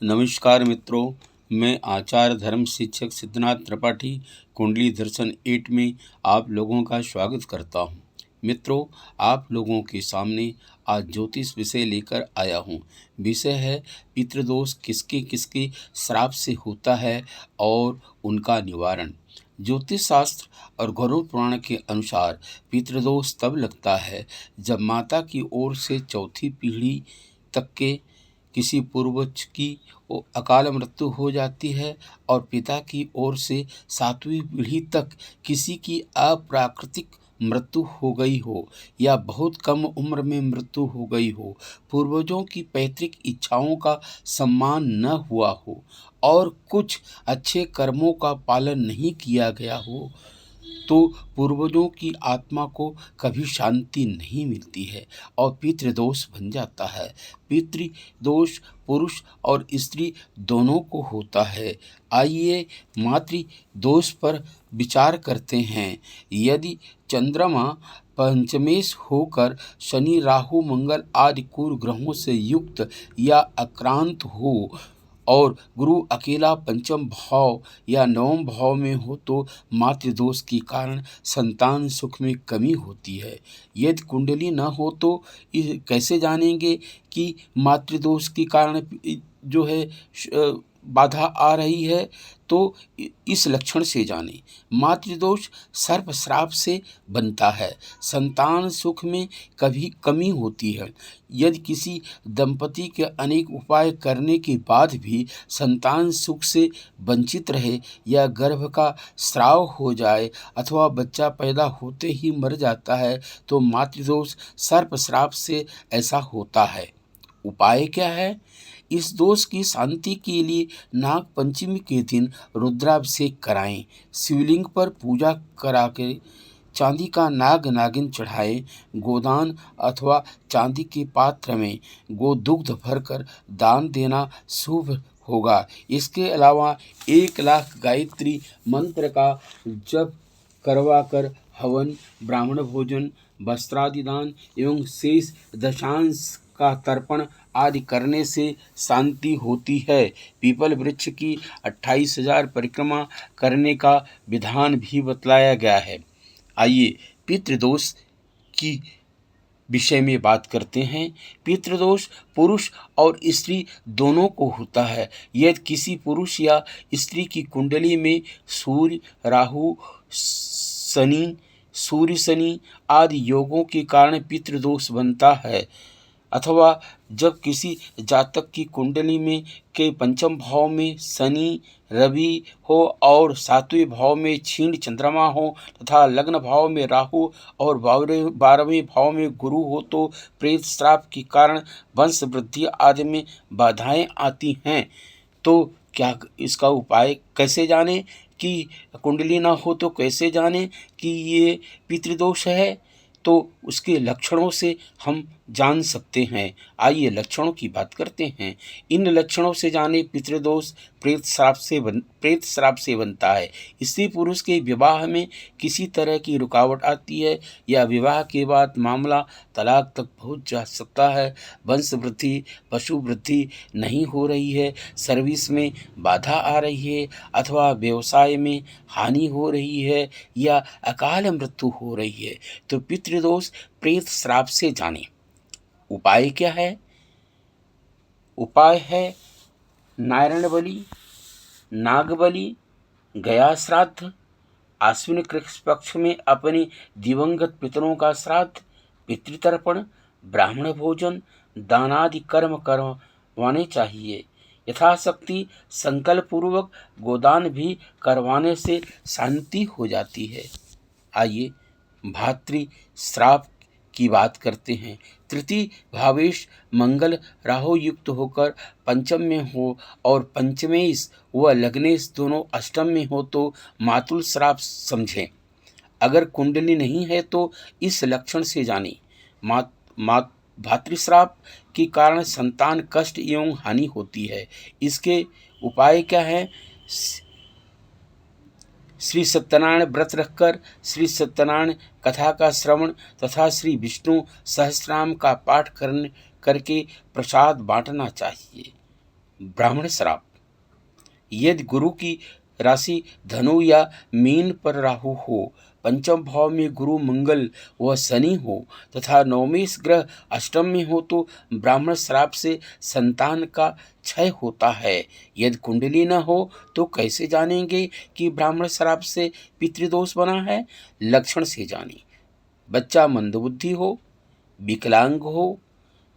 नमस्कार मित्रों, मैं आचार्य धर्म शिक्षक सिद्धनाथ त्रिपाठी कुंडली दर्शन 8 में आप लोगों का स्वागत करता हूं। मित्रों, आप लोगों के सामने आज ज्योतिष विषय लेकर आया हूं। विषय है पितृदोष किसके किसके श्राप से होता है और उनका निवारण। ज्योतिष शास्त्र और गरुड़ पुराण के अनुसार पितृदोष तब लगता है जब माता की ओर से चौथी पीढ़ी तक के किसी पूर्वज की अकाल मृत्यु हो जाती है और पिता की ओर से सातवीं पीढ़ी तक किसी की अप्राकृतिक मृत्यु हो गई हो या बहुत कम उम्र में मृत्यु हो गई हो, पूर्वजों की पैतृक इच्छाओं का सम्मान न हुआ हो और कुछ अच्छे कर्मों का पालन नहीं किया गया हो, तो पूर्वजों की आत्मा को कभी शांति नहीं मिलती है और पितृदोष बन जाता है। पितृदोष पुरुष और स्त्री दोनों को होता है। आइए मातृ दोष पर विचार करते हैं। यदि चंद्रमा पंचमेश होकर शनि राहु मंगल आदि कुर ग्रहों से युक्त या आक्रांत हो और गुरु अकेला पंचम भाव या नवम भाव में हो तो मातृदोष के कारण संतान सुख में कमी होती है। यदि कुंडली न हो तो कैसे जानेंगे कि मातृदोष के कारण जो है बाधा आ रही है? तो इस लक्षण से जानें। मातृदोष सर्प श्राप से बनता है। संतान सुख में कभी कमी होती है। यदि किसी दंपति के अनेक उपाय करने के बाद भी संतान सुख से वंचित रहे या गर्भ का स्राव हो जाए अथवा बच्चा पैदा होते ही मर जाता है तो मातृदोष सर्प श्राप से ऐसा होता है। उपाय क्या है? इस दोष की शांति के लिए नाग पंचमी के दिन रुद्राभिषेक कराएं। शिवलिंग पर पूजा करा के चांदी का नाग नागिन चढ़ाएं। गोदान अथवा चांदी के पात्र में गोदुग्ध भरकर दान देना शुभ होगा। इसके अलावा 1,00,000 गायत्री मंत्र का जप करवाकर हवन, ब्राह्मण भोजन, वस्त्रादि दान एवं शेष दशांश का तर्पण आदि करने से शांति होती है। पीपल वृक्ष की 28,000 परिक्रमा करने का विधान भी बतलाया गया है। आइए पितृदोष की विषय में बात करते हैं। पितृदोष पुरुष और स्त्री दोनों को होता है। यदि किसी पुरुष या स्त्री की कुंडली में सूर्य राहु शनि सूर्य शनि आदि योगों के कारण पितृदोष बनता है अथवा जब किसी जातक की कुंडली में के पंचम भाव में शनि रवि हो और सातवें भाव में क्षीण चंद्रमा हो तथा लग्न भाव में राहु और 12वें भाव में गुरु हो तो प्रेत श्राप के कारण वंश वृद्धि आदि में बाधाएं आती हैं। तो क्या इसका उपाय कैसे जाने कि कुंडली ना हो तो कैसे जाने कि ये पितृदोष है? तो उसके लक्षणों से हम जान सकते हैं। आइए लक्षणों की बात करते हैं। इन लक्षणों से जाने पितृदोष प्रेत श्राप से बनता है। स्त्री पुरुष के विवाह में किसी तरह की रुकावट आती है या विवाह के बाद मामला तलाक तक पहुंच जा सकता है। वंश वृद्धि पशु वृद्धि नहीं हो रही है, सर्विस में बाधा आ रही है अथवा व्यवसाय में हानि हो रही है या अकाल मृत्यु हो रही है तो पितृदोष प्रेत श्राप से जाने। उपाय क्या है? उपाय है नारायण बलि, नाग बलि, गया श्राद्ध, आश्विन कृष्ण पक्ष में अपने दिवंगत पितरों का श्राद्ध, पितृतर्पण, ब्राह्मण भोजन, दानादि कर्म करवाने चाहिए। यथाशक्ति संकल्प पूर्वक गोदान भी करवाने से शांति हो जाती है। आइए भातृ श्राप की बात करते हैं। तृतीय भावेश मंगल राहु युक्त होकर पंचम में हो और पंचमेश व लग्नेश दोनों अष्टम में हो तो मातुल श्राप समझें। अगर कुंडली नहीं है तो इस लक्षण से जानें। भातृश्राप के कारण संतान कष्ट एवं हानि होती है। इसके उपाय क्या है? श्री सत्यनारायण व्रत रखकर श्री सत्यनारायण कथा का श्रवण तथा श्री विष्णु सहस्रनाम का पाठ करके प्रसाद बांटना चाहिए। ब्राह्मण श्राप। यदि गुरु की राशि धनु या मीन पर राहु हो, पंचम भाव में गुरु मंगल व शनि हो तथा नवमेश ग्रह अष्टम में हो तो ब्राह्मण श्राप से संतान का क्षय होता है। यदि कुंडली न हो तो कैसे जानेंगे कि ब्राह्मण श्राप से पितृदोष बना है? लक्षण से जानिए। बच्चा मंदबुद्धि हो, विकलांग हो,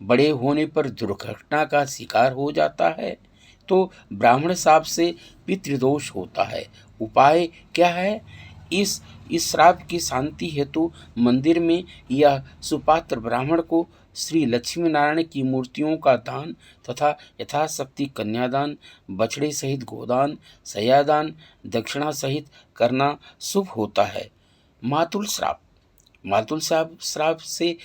बड़े होने पर दुर्घटना का शिकार हो जाता है तो ब्राह्मण श्राप से पितृदोष होता है। उपाय क्या है? इस श्राप की शांति हेतु मंदिर में या सुपात्र ब्राह्मण को श्री लक्ष्मी नारायण की मूर्तियों का दान तथा यथाशक्ति कन्यादान, बछड़े सहित गोदान, शय्यादान, दक्षिणा सहित करना शुभ होता है। मातुल श्राप। मातुल श्राप से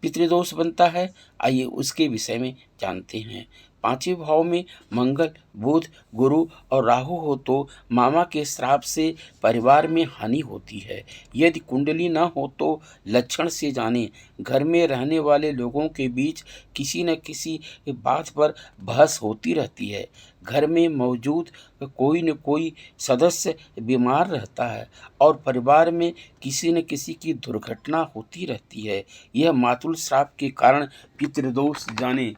पितृदोष बनता है। आइए उसके विषय में जानते हैं। पांचवें भाव में मंगल, बुध, गुरु और राहु हो तो मामा के श्राप से परिवार में हानि होती है। यदि कुंडली न हो तो लक्षण से जाने। घर में रहने वाले लोगों के बीच किसी न किसी बात पर बहस होती रहती है। घर में मौजूद कोई न कोई सदस्य बीमार रहता है और परिवार में किसी न किसी की दुर्घटना होती रहती है। यह मातुल श्राप के कारण पितृदोष जाने।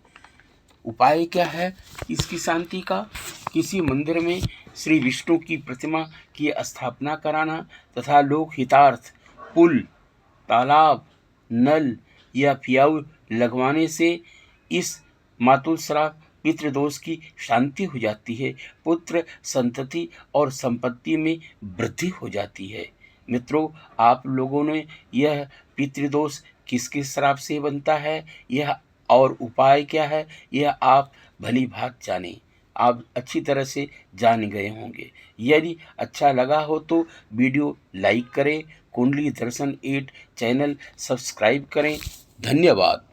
उपाय क्या है इसकी शांति का? किसी मंदिर में श्री विष्णु की प्रतिमा की स्थापना कराना तथा लोक हितार्थ पुल, तालाब, नल या प्याऊ लगवाने से इस मातुल श्राप पितृदोष की शांति हो जाती है। पुत्र, संतति और संपत्ति में वृद्धि हो जाती है। मित्रों, आप लोगों ने यह पितृदोष किस किस श्राप से बनता है यह और उपाय क्या है यह आप भली भांति जानें। आप अच्छी तरह से जान गए होंगे। यदि अच्छा लगा हो तो वीडियो लाइक करें, कुंडली दर्शन 8 चैनल सब्सक्राइब करें। धन्यवाद।